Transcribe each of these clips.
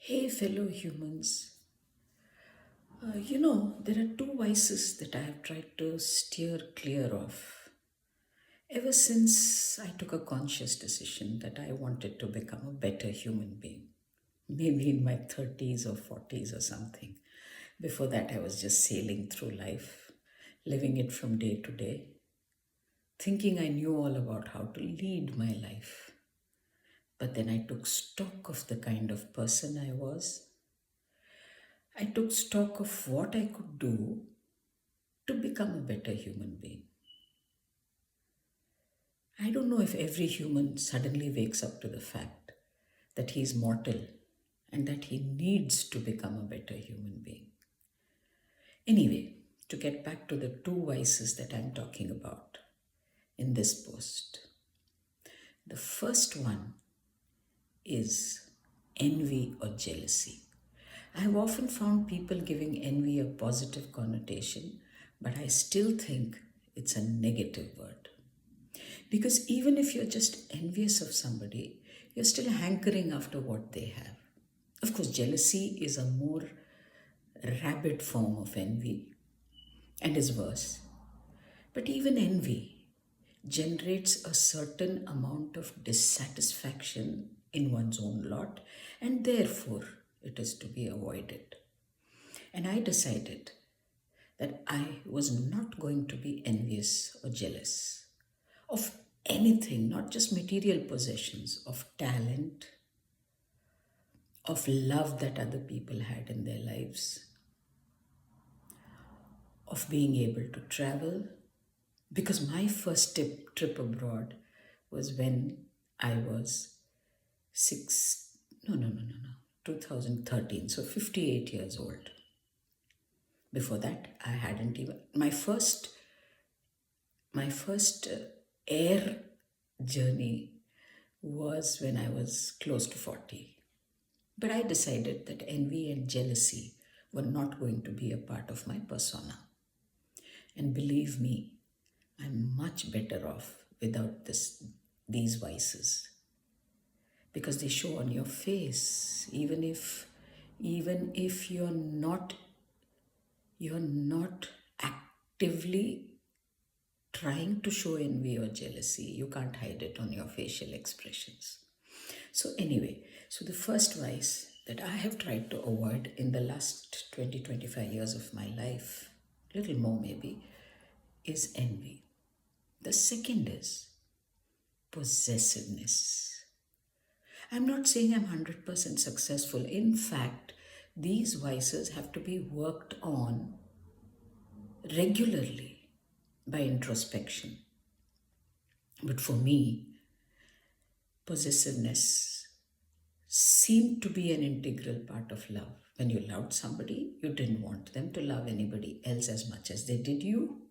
Hey, fellow humans. There are two vices that I have tried to steer clear of ever since I took a conscious decision that I wanted to become a better human being. Maybe in my 30s or 40s or something. Before that, I was just sailing through life, living it from day to day, thinking I knew all about how to lead my life. But then I took stock of the kind of person I was. I took stock of what I could do to become a better human being. I don't know if every human suddenly wakes up to the fact that he is mortal and that he needs to become a better human being. Anyway, to get back to the two vices that I'm talking about in this post, the first one is envy or jealousy. I have often found people giving envy a positive connotation, but I still think it's a negative word. Because even if you're just envious of somebody, you're still hankering after what they have. Of course, jealousy is a more rabid form of envy and is worse. But even envy generates a certain amount of dissatisfaction in one's own lot, and therefore it is to be avoided. And I decided that I was not going to be envious or jealous of anything, not just material possessions, of talent, of love that other people had in their lives, of being able to travel. Because my first trip abroad was when I was no, 2013, so 58 years old. Before that, I hadn't even, my first air journey was when I was close to 40. But I decided that envy and jealousy were not going to be a part of my persona. And believe me, I'm much better off without these vices because they show on your face, even if you're not actively trying to show envy or jealousy, you can't hide it on your facial expressions. So anyway, so the first vice that I have tried to avoid in the last 20-25 years of my life, little more maybe, is envy. The second is possessiveness. I'm not saying I'm 100% successful. In fact, these vices have to be worked on regularly by introspection. But for me, possessiveness seemed to be an integral part of love. When you loved somebody, you didn't want them to love anybody else as much as they did you.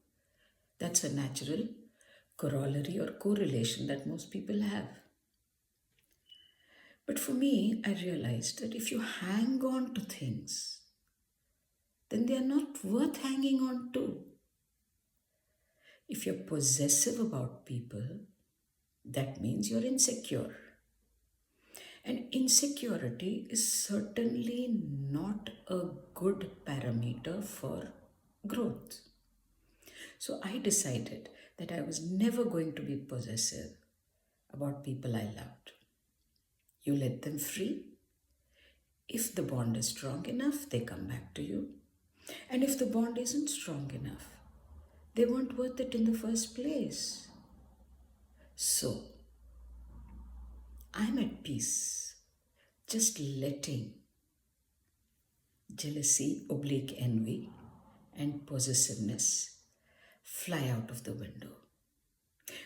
That's a natural corollary or correlation that most people have. But for me, I realized that if you hang on to things, then they are not worth hanging on to. If you're possessive about people, that means you're insecure. And insecurity is certainly not a good parameter for growth. So I decided that I was never going to be possessive about people I loved. You let them free. If the bond is strong enough, they come back to you. And if the bond isn't strong enough, they weren't worth it in the first place. So, I'm at peace, just letting jealousy, oblique envy, and possessiveness fly out of the window.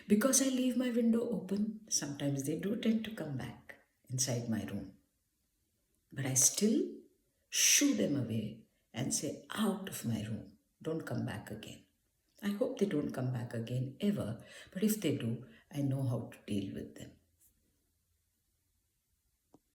Because I leave my window open, sometimes they do tend to come back inside my room. But I still shoo them away and say, out of my room, don't come back again. I hope they don't come back again ever, but if they do, I know how to deal with them.